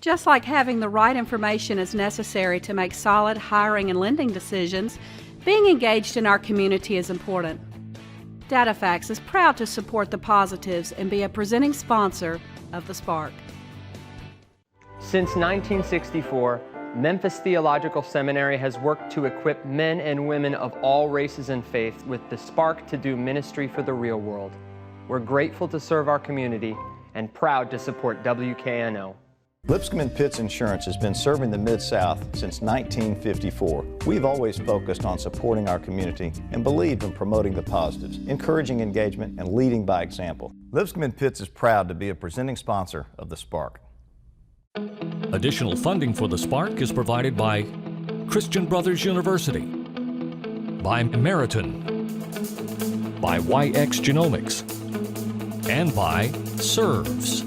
Just like having the right information is necessary to make solid hiring and lending decisions, being engaged in our community is important. DataFax is proud to support the positives and be a presenting sponsor of the Spark. Since 1964, Memphis Theological Seminary has worked to equip men and women of all races and faiths with the spark to do ministry for the real world. We're grateful to serve our community and proud to support WKNO. Lipscomb & Pitts Insurance has been serving the Mid-South since 1954. We've always focused on supporting our community and believed in promoting the positives, encouraging engagement, and leading by example. Lipscomb & Pitts is proud to be a presenting sponsor of the Spark. Additional funding for the Spark is provided by Christian Brothers University, by Meriton, by YX Genomics, and by SERVES.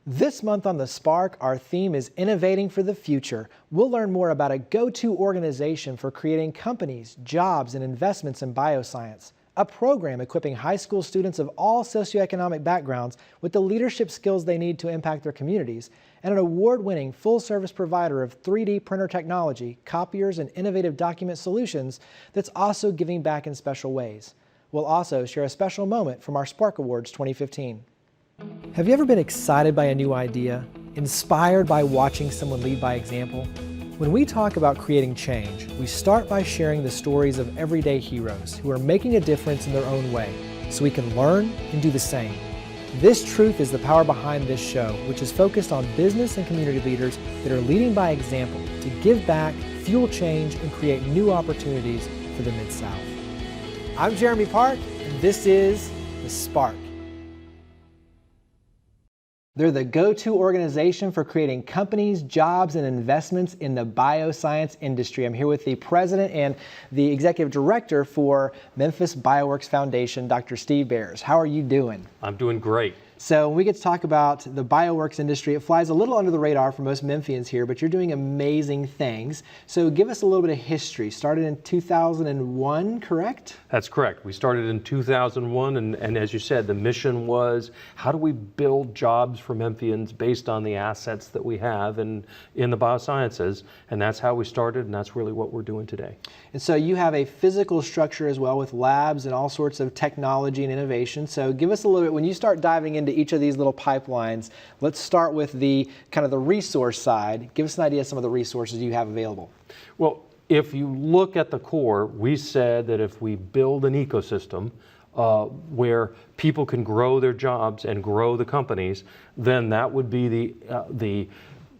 This month on The Spark, our theme is Innovating for the Future. We'll learn more about a go-to organization for creating companies, jobs, and investments in bioscience. A program equipping high school students of all socioeconomic backgrounds with the leadership skills they need to impact their communities. And an award-winning full-service provider of 3D printer technology, copiers, and innovative document solutions that's also giving back in special ways. We'll also share a special moment from our Spark Awards 2015. Have you ever been excited by a new idea, inspired by watching someone lead by example? When we talk about creating change, we start by sharing the stories of everyday heroes who are making a difference in their own way, so we can learn and do the same. This truth is the power behind this show, which is focused on business and community leaders that are leading by example to give back, fuel change, and create new opportunities for the Mid-South. I'm Jeremy Park, and this is The Spark. They're the go-to organization for creating companies, jobs, and investments in the bioscience industry. I'm here with the president and the executive director for Memphis Bioworks Foundation, Dr. Steve Bears. How are you doing? I'm doing great. So when we get to talk about the bioworks industry, it flies a little under the radar for most Memphians here, but you're doing amazing things. So give us a little bit of history. Started in 2001, correct? That's correct. We started in 2001, and as you said, the mission was, how do we build jobs for Memphians based on the assets that we have in the biosciences? And that's how we started, and that's really what we're doing today. And so you have a physical structure as well with labs and all sorts of technology and innovation. So give us a little bit, when you start diving into each of these little pipelines, let's start with the kind of the resource side. Give us an idea of some of the resources you have available. Well, if you look at the core, we said that if we build an ecosystem where people can grow their jobs and grow the companies, then that would be the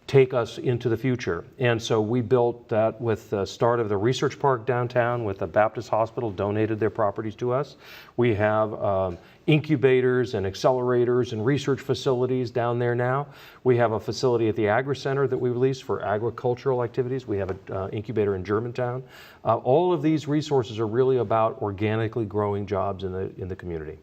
take us into the future. And so we built that with the start of the research park downtown, with the Baptist Hospital donated their properties to us. We have incubators and accelerators and research facilities down there now. We have a facility at the Agri Center that we released for agricultural activities. We have an incubator in Germantown. All of these resources are really about organically growing jobs in the community.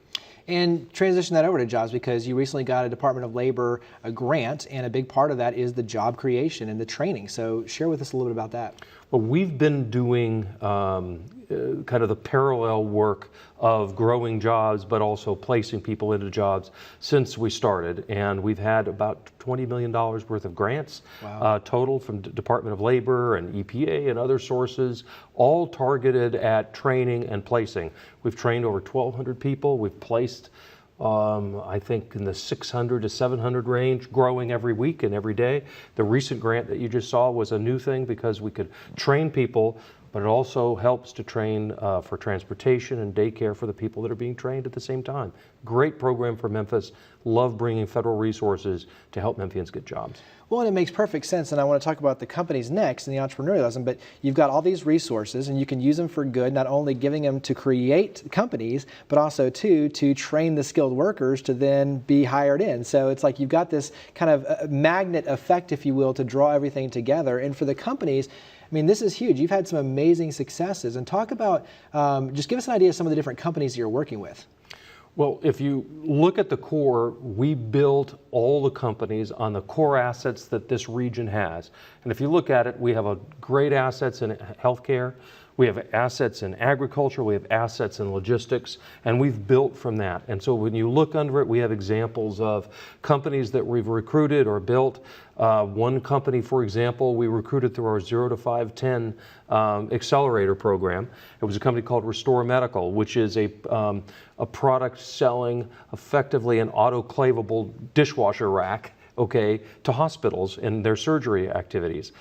And transition that over to jobs, because you recently got a Department of Labor grant, and a big part of that is the job creation and the training. So share with us a little bit about that. Well, we've been doing kind of the parallel work of growing jobs, but also placing people into jobs since we started. And we've had about $20 million worth of grants total from the Department of Labor and EPA and other sources, all targeted at training and placing. We've trained over 1,200 people. We've placed I think in the 600 to 700 range, growing every week and every day. The recent grant that you just saw was a new thing because we could train people, but it also helps to train for transportation and daycare for the people that are being trained at the same time. Great program for Memphis. Love bringing federal resources to help Memphians get jobs. Well, and it makes perfect sense, and I want to talk about the companies next and the entrepreneurialism, but you've got all these resources and you can use them for good, not only giving them to create companies, but also to train the skilled workers to then be hired in. So it's like you've got this kind of magnet effect, if you will, to draw everything together. And for the companies, I mean, this is huge. You've had some amazing successes. And talk about, just give us an idea of some of the different companies you're working with. Well, if you look at the core, we built all the companies on the core assets that this region has. And if you look at it, we have great assets in healthcare. We have assets in agriculture, we have assets in logistics, and we've built from that. And so when you look under it, we have examples of companies that we've recruited or built. One company, for example, we recruited through our 0 to 510 accelerator program. It was a company called Restore Medical, which is a product selling effectively an autoclavable dishwasher rack, okay, to hospitals in their surgery activities.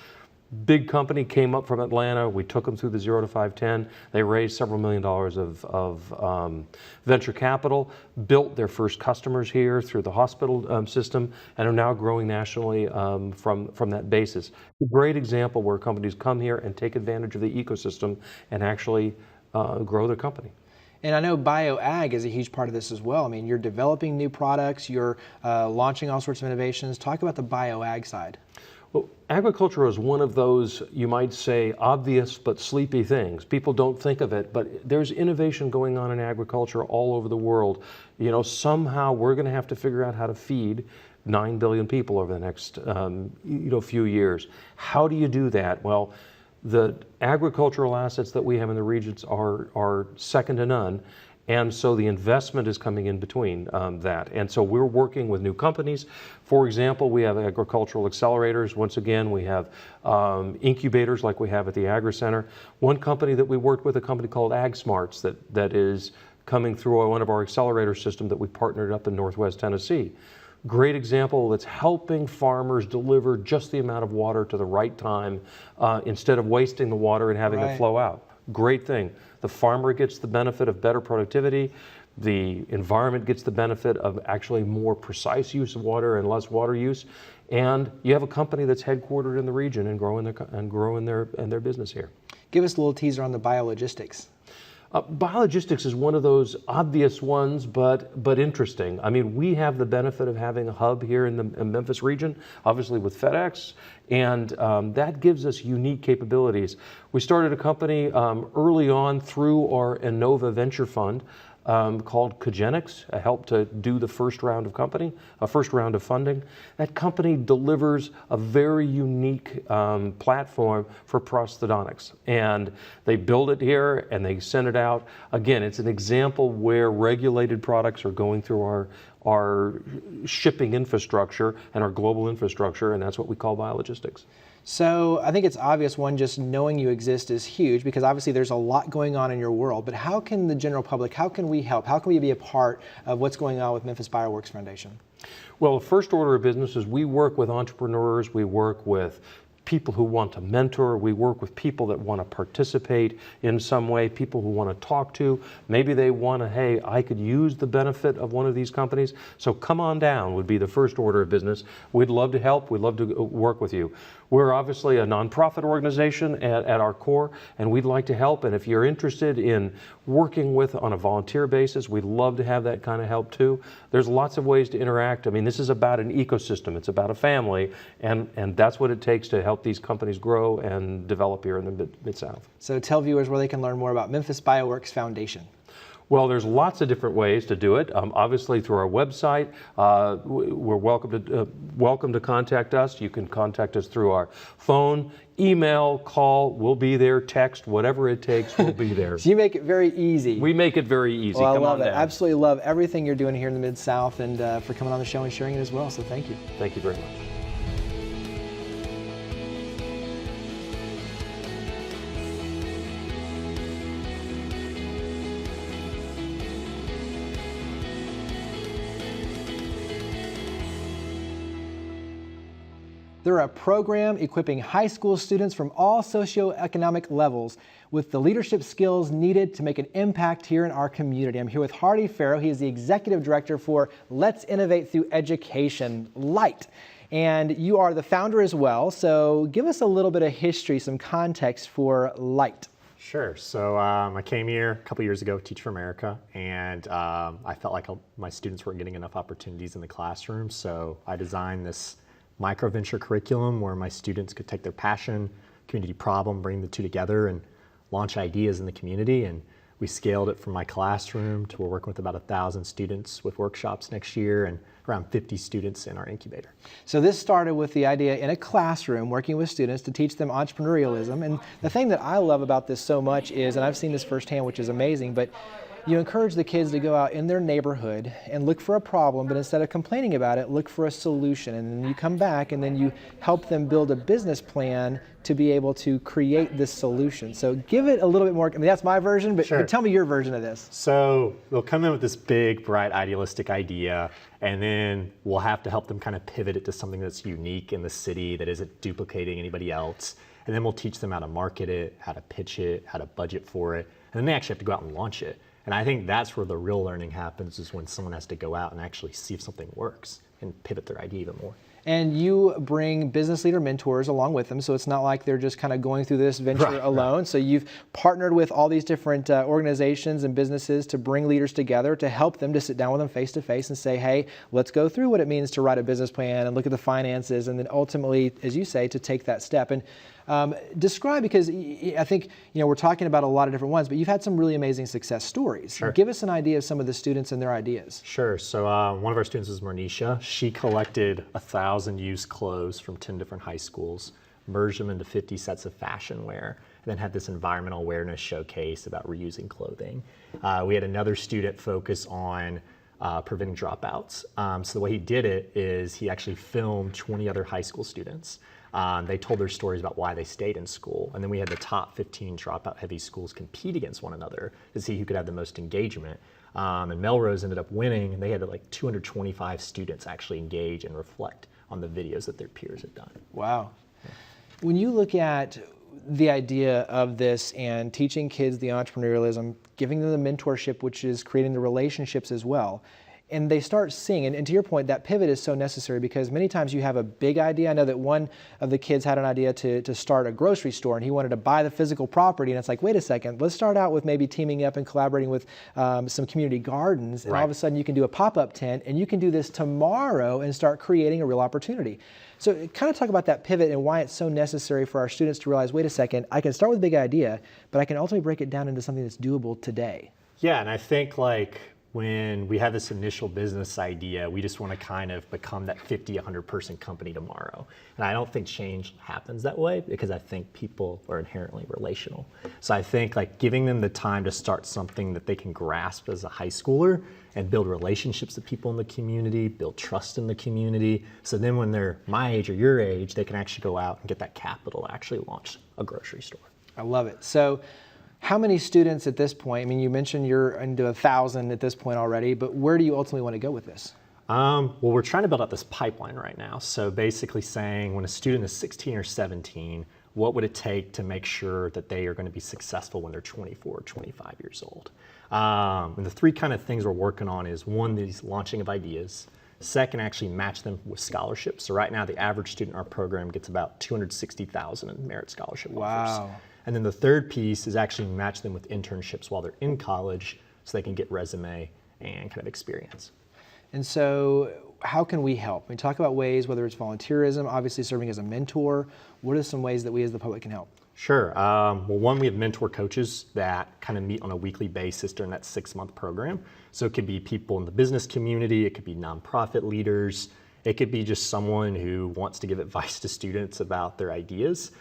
Big company, came up from Atlanta. We took them through the 0 to 510. They raised several $million of venture capital, built their first customers here through the hospital system, and are now growing nationally from that basis. A great example where companies come here and take advantage of the ecosystem and actually grow their company. And I know bioag is a huge part of this as well. I mean, you're developing new products, you're launching all sorts of innovations. Talk about the bioag side. Well, agriculture is one of those, you might say, obvious but sleepy things. People don't think of it, but there's innovation going on in agriculture all over the world. You know, somehow we're going to have to figure out how to feed 9 billion people over the next few years. How do you do that? Well, the agricultural assets that we have in the regions are second to none. And so the investment is coming in between that. And so we're working with new companies. For example, we have agricultural accelerators. Once again, we have incubators like we have at the Agri Center. One company that we worked with, a company called AgSmarts, that is coming through one of our accelerator systems that we partnered up in Northwest Tennessee. Great example that's helping farmers deliver just the amount of water to the right time instead of wasting the water and having it flow out. Great thing. The farmer gets the benefit of better productivity. The environment gets the benefit of actually more precise use of water and less water use. And you have a company that's headquartered in the region and growing their business here. Give us a little teaser on the biologistics. Biologistics is one of those obvious ones, but interesting. I mean, we have the benefit of having a hub here in the Memphis region, obviously with FedEx, and that gives us unique capabilities. We started a company early on through our Innova Venture Fund called Cogenics, helped to do the first round of funding. That company delivers a very unique platform for prosthodontics, and they build it here and they send it out. Again, it's an example where regulated products are going through our shipping infrastructure and our global infrastructure, and that's what we call biologistics. So I think it's obvious, one, just knowing you exist is huge, because obviously there's a lot going on in your world, but how can the general public, how can we help? How can we be a part of what's going on with Memphis Bioworks Foundation? Well, the first order of business is we work with entrepreneurs, we work with people who want to mentor, we work with people that want to participate in some way, people who want to talk to. Maybe they want to, hey, I could use the benefit of one of these companies. So come on down would be the first order of business. We'd love to help, we'd love to work with you. We're obviously a nonprofit organization at our core, and we'd like to help. And if you're interested in working with on a volunteer basis, we'd love to have that kind of help too. There's lots of ways to interact. I mean, this is about an ecosystem. It's about a family, and that's what it takes to help these companies grow and develop here in the Mid-South. So tell viewers where they can learn more about Memphis Bioworks Foundation. Well, there's lots of different ways to do it. Obviously, through our website, we're welcome to contact us. You can contact us through our phone, email, call. We'll be there. Text, whatever it takes, we'll be there. So you make it very easy. We make it very easy. Well, Come I love on it. down. Absolutely love everything you're doing here in the Mid-South, and for coming on the show and sharing it as well. So thank you. Thank you very much. They're a program equipping high school students from all socioeconomic levels with the leadership skills needed to make an impact here in our community. I'm here with Hardy Farrow. He is the Executive Director for Let's Innovate Through Education, LIGHT. And you are the founder as well, so give us a little bit of history, some context for LIGHT. Sure. So I came here a couple years ago, Teach for America, and I felt like my students weren't getting enough opportunities in the classroom, so I designed this micro-venture curriculum where my students could take their passion, community problem, bring the two together and launch ideas in the community. And We scaled it from my classroom to we're working with about 1,000 students with workshops next year and around 50 students in our incubator. So this started with the idea in a classroom working with students to teach them entrepreneurialism. And the thing that I love about this so much is, and I've seen this firsthand, which is amazing, but you encourage the kids to go out in their neighborhood and look for a problem, but instead of complaining about it, look for a solution. And then you come back and then you help them build a business plan to be able to create this solution. So give it a little bit more, I mean, that's my version, but, Sure. but tell me your version of this. So they'll come in with this big, bright, idealistic idea, and then we'll have to help them kind of pivot it to something that's unique in the city that isn't duplicating anybody else. And then we'll teach them how to market it, how to pitch it, how to budget for it. And then they actually have to go out and launch it. And I think that's where the real learning happens, is when someone has to go out and actually see if something works and pivot their idea even more. And you bring business leader mentors along with them, so it's not like they're just kind of going through this venture alone. So you've partnered with all these different organizations and businesses to bring leaders together to help them to sit down with them face to face and say, hey, let's go through what it means to write a business plan and look at the finances, and then ultimately, as you say, to take that step. And describe, because I think we're talking about a lot of different ones, but you've had some really amazing success stories. Sure. Give us an idea of some of the students and their ideas. Sure. So one of our students is Marnisha. She collected 1,000 used clothes from 10 different high schools, merged them into 50 sets of fashion wear, and then had this environmental awareness showcase about reusing clothing. We had another student focus on preventing dropouts. So the way he did it is he actually filmed 20 other high school students. They told their stories about why they stayed in school. And then we had the top 15 dropout heavy schools compete against one another to see who could have the most engagement. And Melrose ended up winning, and they had like 225 students actually engage and reflect on the videos that their peers had done. Wow. When you look at the idea of this and teaching kids the entrepreneurialism, giving them the mentorship, which is creating the relationships as well, and they start seeing, and to your point, that pivot is so necessary, because many times you have a big idea. I know that one of the kids had an idea to start a grocery store, and he wanted to buy the physical property, and it's like, wait a second, let's start out with maybe teaming up and collaborating with some community gardens, and all of a sudden you can do a pop-up tent, and you can do this tomorrow and start creating a real opportunity. So kind of talk about that pivot and why it's so necessary for our students to realize, wait a second, I can start with a big idea, but I can ultimately break it down into something that's doable today. Yeah, and I think like when we have this initial business idea, we just want to kind of become that 50, 100 person company tomorrow. And I don't think change happens that way, because I think people are inherently relational. So I think like giving them the time to start something that they can grasp as a high schooler and build relationships with people in the community, build trust in the community. So then when they're my age or your age, they can actually go out and get that capital to actually launch a grocery store. I love it. So how many students at this point? I mean, you mentioned you're into 1,000 at this point already, but where do you ultimately want to go with this? Well, we're trying to build out this pipeline right now. So basically saying when a student is 16 or 17, what would it take to make sure that they are going to be successful when they're 24 or 25 years old? And the three kind of things we're working on is, one, these launching of ideas. Second, actually match them with scholarships. So right now, the average student in our program gets about $260,000 in merit scholarship offers. And then the third piece is actually match them with internships while they're in college, so they can get resume and kind of experience. And so how can we help? We talk about ways, whether it's volunteerism, obviously serving as a mentor. What are some ways that we as the public can help? Sure. Well, one, we have mentor coaches that kind of meet on a weekly basis during that 6-month program. So it could be people in the business community, it could be nonprofit leaders, it could be just someone who wants to give advice to students about their ideas.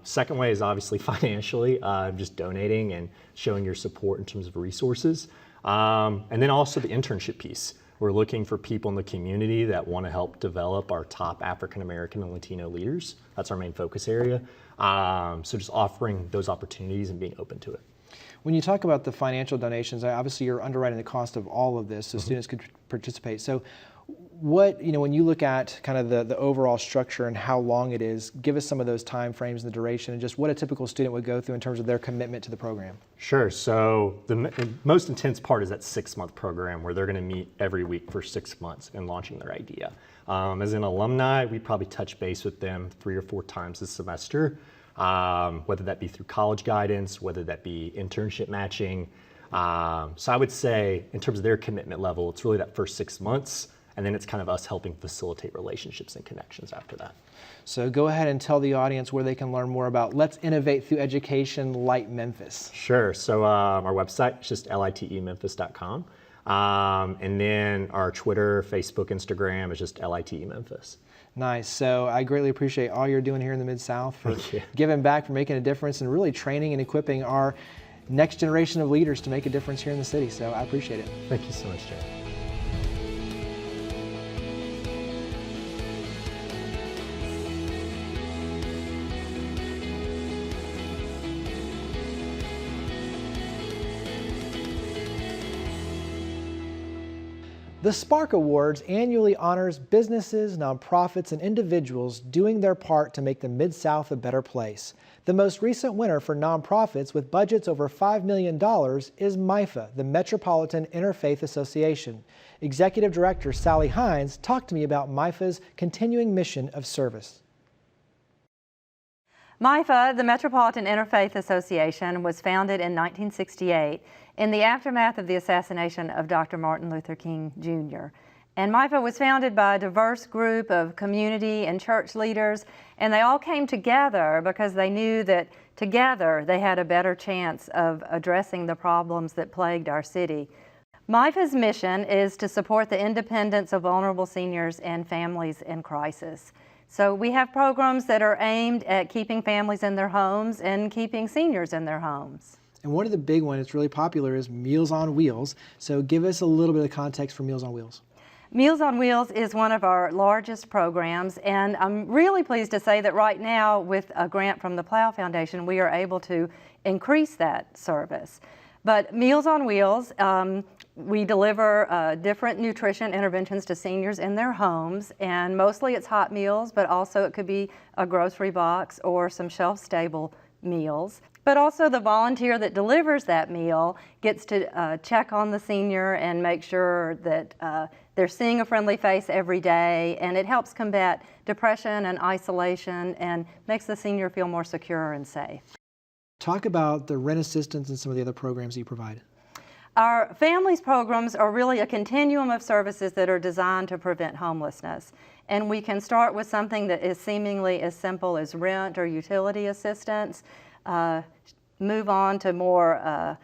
Second way is obviously financially, just donating and showing your support in terms of resources. And then also the internship piece. We're looking for people in the community that want to help develop our top African American and Latino leaders. That's our main focus area. So just offering those opportunities and being open to it. When you talk about the financial donations, obviously you're underwriting the cost of all of this so students could participate. So what, when you look at kind of the overall structure and how long it is, give us some of those time frames and the duration and just what a typical student would go through in terms of their commitment to the program. Sure. So the most intense part is that 6-month program where they're going to meet every week for 6 months and launching their idea. As an alumni, we probably touch base with them 3 or 4 times this semester, whether that be through college guidance, whether that be internship matching. So I would say in terms of their commitment level, it's really that first 6 months. and then it's kind of us helping facilitate relationships and connections after that. So go ahead and tell the audience where they can learn more about Let's Innovate Through Education Light Memphis. Sure. So our website is just litememphis.com. And then our Twitter, Facebook, Instagram is just LITE-Memphis. Nice. So I greatly appreciate all you're doing here in the Mid-South for giving back, for making a difference, and really training and equipping our next generation of leaders to make a difference here in the city. So I appreciate it. Thank you so much, Jared. The Spark Awards annually honors businesses, nonprofits, and individuals doing their part to make the Mid-South a better place. The most recent winner for nonprofits with budgets over $5 million is MIFA, the Metropolitan Interfaith Association. Executive Director Sally Hines talked to me about MIFA's continuing mission of service. MIFA, the Metropolitan Interfaith Association, was founded in 1968 in the aftermath of the assassination of Dr. Martin Luther King Jr. And MIFA was founded by a diverse group of community and church leaders, and they all came together because they knew that together they had a better chance of addressing the problems that plagued our city. MIFA's mission is to support the independence of vulnerable seniors and families in crisis. So we have programs that are aimed at keeping families in their homes and keeping seniors in their homes. And one of the big ones that's really popular is Meals on Wheels. So give us a little bit of context for Meals on Wheels. Meals on Wheels is one of our largest programs, and I'm really pleased to say that right now, with a grant from the Plow Foundation, we are able to increase that service. But Meals on Wheels, we deliver different nutrition interventions to seniors in their homes, and mostly it's hot meals, but also it could be a grocery box or some shelf-stable meals. But also the volunteer that delivers that meal gets to check on the senior and make sure that they're seeing a friendly face every day, and it helps combat depression and isolation and makes the senior feel more secure and safe. Talk about the rent assistance and some of the other programs you provide. Our families programs are really a continuum of services that are designed to prevent homelessness. And we can start with something that is seemingly as simple as rent or utility assistance, move on to more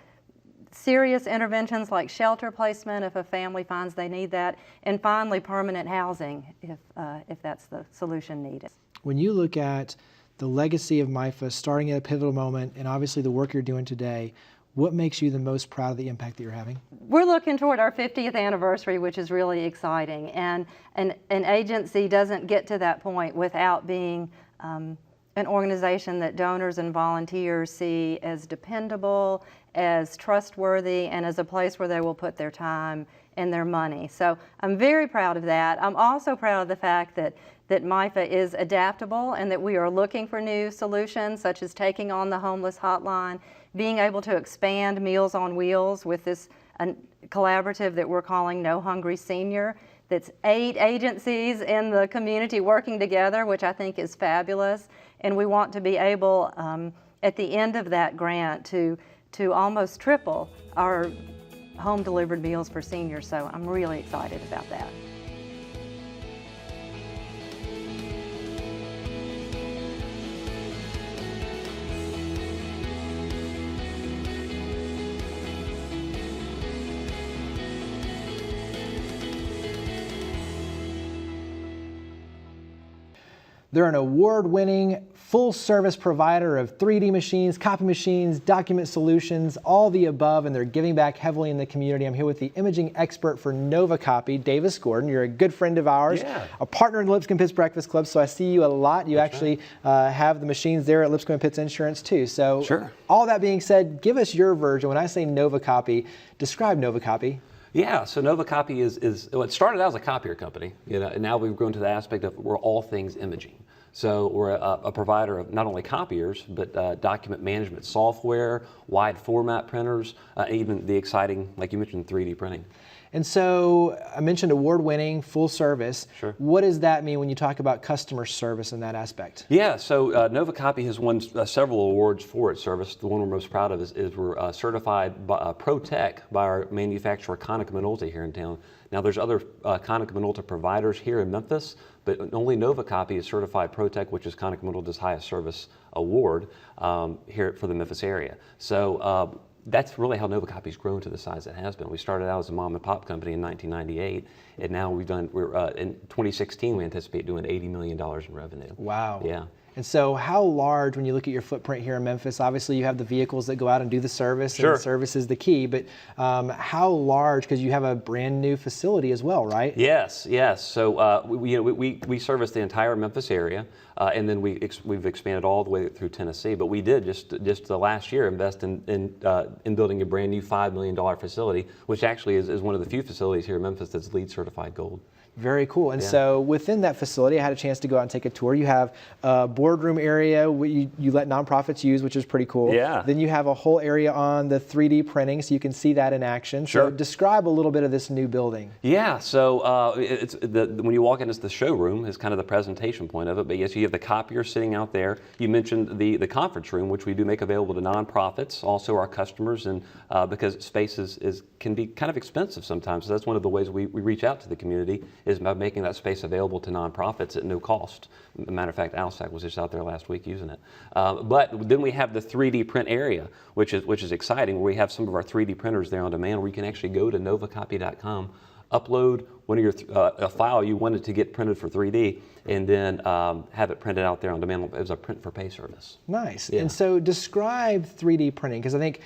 serious interventions like shelter placement if a family finds they need that, and finally permanent housing if that's the solution needed. When you look at the legacy of MIFA starting at a pivotal moment and obviously the work you're doing today, what makes you the most proud of the impact that you're having? We're looking toward our 50th anniversary, which is really exciting. And an agency doesn't get to that point without being an organization that donors and volunteers see as dependable, as trustworthy, and as a place where they will put their time and their money. So I'm very proud of that. I'm also proud of the fact that MIFA is adaptable and that we are looking for new solutions, such as taking on the homeless hotline, being able to expand Meals on Wheels with this collaborative that we're calling No Hungry Senior. That's 8 agencies in the community working together, which I think is fabulous. And we want to be able, at the end of that grant, to almost triple our home-delivered meals for seniors. So I'm really excited about that. They're an award-winning, full-service provider of 3D machines, copy machines, document solutions, all the above, and they're giving back heavily in the community. I'm here with the imaging expert for NovaCopy, Davis Gordon. You're a good friend of ours, a partner in the Lipscomb Pitts Breakfast Club, so I see you a lot. You actually have the machines there at Lipscomb Pitts Insurance too. So all that being said, give us your version. When I say NovaCopy, describe NovaCopy. Yeah, so NovaCopy is well, it started out as a copier company, and now we've grown to the aspect of we're all things imaging. So we're a provider of not only copiers, but document management software, wide format printers, even the exciting, like you mentioned, 3D printing. And so I mentioned award-winning, full service. Sure. What does that mean when you talk about customer service in that aspect? Yeah, so NovaCopy has won several awards for its service. The one we're most proud of is we're certified by ProTech by our manufacturer Konica Minolta here in town. Now there's other Konica Minolta providers here in Memphis, but only NovaCopy is certified ProTech, which is Konica Minolta's highest service award here for the Memphis area. So that's really how NovaCopy's grown to the size it has been. We started out as a mom and pop company in 1998, and now we're in 2016 we anticipate doing $80 million in revenue. Wow. Yeah. And so how large, when you look at your footprint here in Memphis, obviously you have the vehicles that go out and do the service, Sure. and the service is the key, but how large, because you have a brand new facility as well, right? Yes, yes. So we service the entire Memphis area, and then we've expanded all the way through Tennessee. But we did just the last year invest in building a brand new $5 million facility, which actually is one of the few facilities here in Memphis that's LEED certified gold. Very cool. And Yeah. so within that facility, I had a chance to go out and take a tour. You have a boardroom area you let nonprofits use, which is pretty cool. Yeah. Then you have a whole area on the 3D printing, so you can see that in action. Sure. So describe a little bit of this new building. Yeah, so when you walk in, it's the showroom is kind of the presentation point of it. But yes, you have the copier sitting out there. You mentioned the conference room, which we do make available to nonprofits, also our customers, and because space can be kind of expensive sometimes. So that's one of the ways we reach out to the community is by making that space available to nonprofits at no cost. As a matter of fact, ALSAC was just out there last week using it. But then we have the 3D print area, which is exciting, where we have some of our 3D printers there on demand, where you can actually go to novacopy.com, upload one of your a file you wanted to get printed for 3D, and then have it printed out there on demand as a print for pay service. Nice. Yeah. And so describe 3D printing, because I think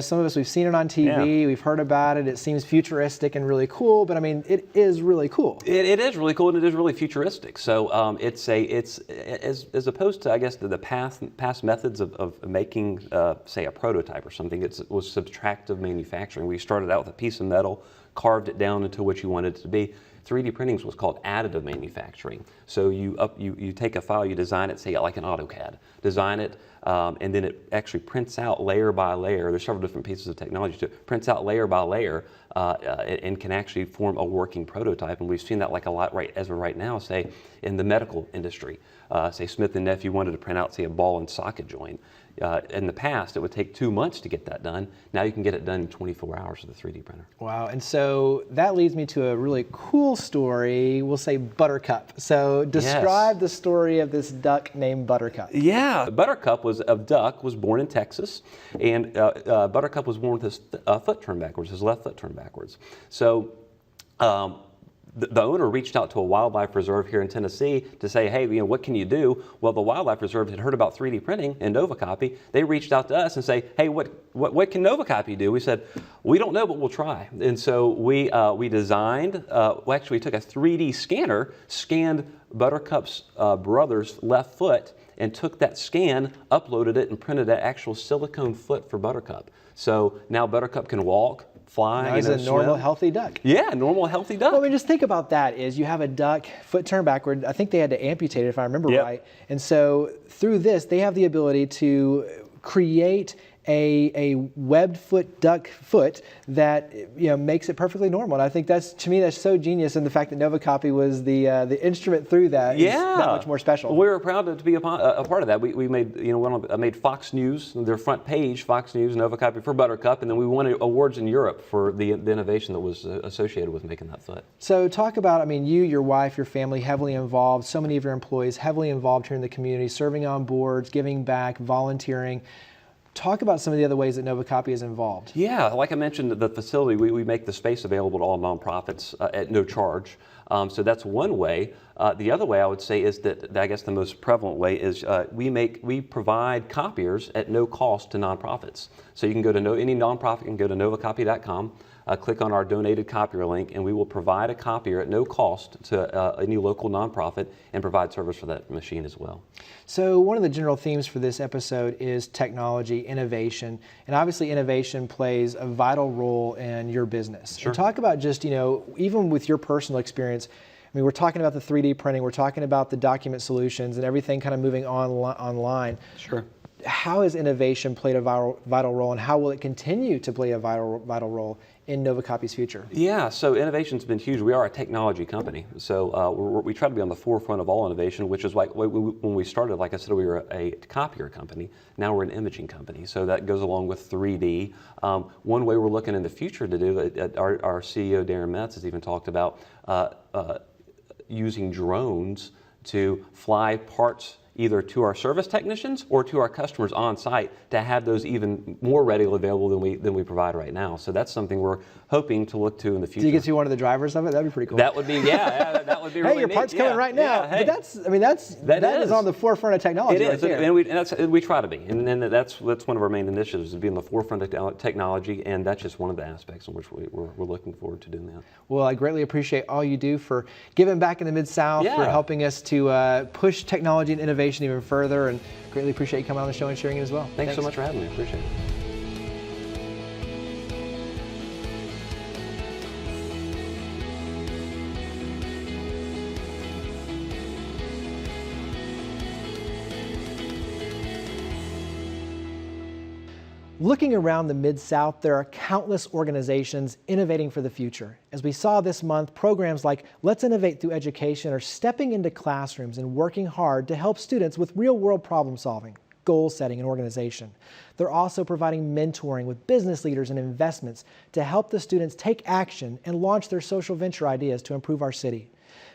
some of us, we've seen it on TV, Yeah. we've heard about it, it seems futuristic and really cool, but I mean, it is really cool. It is really cool, and it is really futuristic. So it's as opposed to, I guess, the past methods of making, say, a prototype or something. It was subtractive manufacturing. We started out with a piece of metal, carved it down into what you wanted it to be. 3D printing was called additive manufacturing. So you take a file, you design it, say like an AutoCAD, design it, and then it actually prints out layer by layer. There's several different pieces of technology to it. Prints out layer by layer and can actually form a working prototype. And we've seen that like a lot as of right now, say in the medical industry. Say Smith & Nephew wanted to print out, say, a ball and socket joint. In the past, it would take 2 months to get that done. Now you can get it done in 24 hours with a 3D printer. Wow, and so that leads me to a really cool story, we'll say Buttercup. So describe the story of this duck named Buttercup. Yeah, Buttercup was born in Texas, and Buttercup was born with his foot turned backwards, his left foot turned backwards. So the owner reached out to a wildlife reserve here in Tennessee to say, hey, what can you do? Well, the wildlife reserve had heard about 3D printing and NovaCopy. They reached out to us and say, hey, what can NovaCopy do? We said, we don't know, but we'll try. And so we designed, we took a 3D scanner, scanned Buttercup's brother's left foot, and took that scan, uploaded it, and printed an actual silicone foot for Buttercup. So now Buttercup can walk, fly, Now he's a normal, swim. healthy duck. Yeah, normal, healthy duck. Well, I mean, just think about that is you have a duck, foot turned backward. I think they had to amputate it, if I remember right. And so through this, they have the ability to create a webbed foot duck foot that makes it perfectly normal. And I think that's so genius, and the fact that NovaCopy was the instrument through that is that much more special. We were proud to be a part of that. We made I made Fox News their front page, Fox News NovaCopy for Buttercup, and then we won awards in Europe for the innovation that was associated with making that foot. So talk about, you, your wife, your family heavily involved, so many of your employees heavily involved here in the community, serving on boards, giving back, volunteering. Talk about some of the other ways that NovaCopy is involved. Yeah, like I mentioned, the facility, we make the space available to all nonprofits at no charge. So that's one way. The other way I would say is that I guess the most prevalent way is we provide copiers at no cost to nonprofits. So you can go to any nonprofit can go to novacopy.com. Click on our donated copier link, and we will provide a copier at no cost to any local nonprofit and provide service for that machine as well. So one of the general themes for this episode is technology, innovation, and obviously innovation plays a vital role in your business. Sure. And talk about just, even with your personal experience, we're talking about the 3D printing, we're talking about the document solutions and everything kind of moving online. Sure. How has innovation played a vital role, and how will it continue to play a vital role in Novacopy's future? Yeah, so innovation's been huge. We are a technology company, so we try to be on the forefront of all innovation, which is like when we started, like I said, we were a copier company. Now we're an imaging company, so that goes along with 3D. One way we're looking in the future to do it, our CEO, Darren Metz, has even talked about using drones to fly parts either to our service technicians or to our customers on site to have those even more readily available than we provide right now. So that's something we're hoping to look to in the future. Do you get to be one of the drivers of it? That'd be pretty cool. That would be, that would be really Hey, your neat. part's coming right now. Yeah, hey. But that is on the forefront of technology. It is, right there. and we try to be, and that's one of our main initiatives, is being the forefront of technology, and that's just one of the aspects in which we're looking forward to doing that. Well, I greatly appreciate all you do for giving back in the Mid-South, for helping us to push technology and innovation even further, and greatly appreciate you coming on the show and sharing it as well. Thanks so much for having me. Appreciate it. Looking around the Mid-South, there are countless organizations innovating for the future. As we saw this month, programs like Let's Innovate Through Education are stepping into classrooms and working hard to help students with real-world problem solving, goal setting, and organization. They're also providing mentoring with business leaders and investments to help the students take action and launch their social venture ideas to improve our city.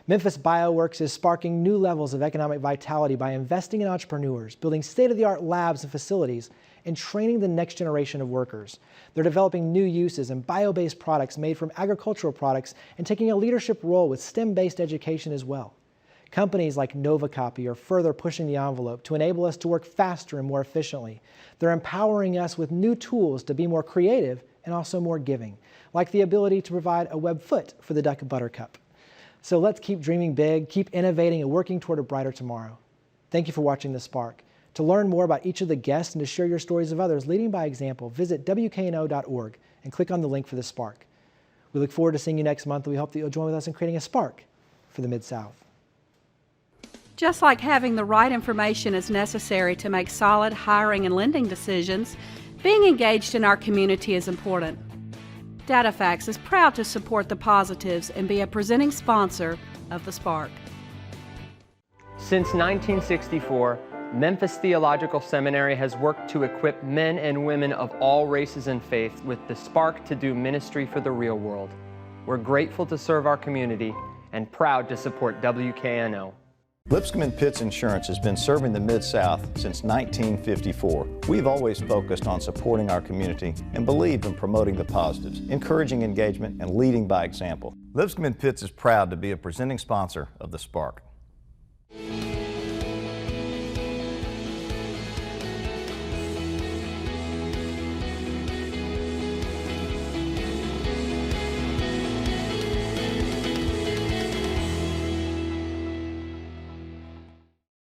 Memphis BioWorks is sparking new levels of economic vitality by investing in entrepreneurs, building state-of-the-art labs and facilities, and training the next generation of workers. They're developing new uses and bio-based products made from agricultural products and taking a leadership role with STEM-based education as well. Companies like Novacopy are further pushing the envelope to enable us to work faster and more efficiently. They're empowering us with new tools to be more creative and also more giving, like the ability to provide a web foot for the Duck Buttercup. So let's keep dreaming big, keep innovating, and working toward a brighter tomorrow. Thank you for watching The Spark. To learn more about each of the guests and to share your stories of others leading by example, visit WKNO.org and click on the link for The Spark. We look forward to seeing you next month, and we hope that you'll join with us in creating a spark for the Mid-South. Just like having the right information is necessary to make solid hiring and lending decisions, being engaged in our community is important. DataFax is proud to support the positives and be a presenting sponsor of The Spark. Since 1964, Memphis Theological Seminary has worked to equip men and women of all races and faiths with the spark to do ministry for the real world. We're grateful to serve our community and proud to support WKNO. Lipscomb & Pitts Insurance has been serving the Mid-South since 1954. We've always focused on supporting our community and believed in promoting the positives, encouraging engagement, and leading by example. Lipscomb & Pitts is proud to be a presenting sponsor of The Spark.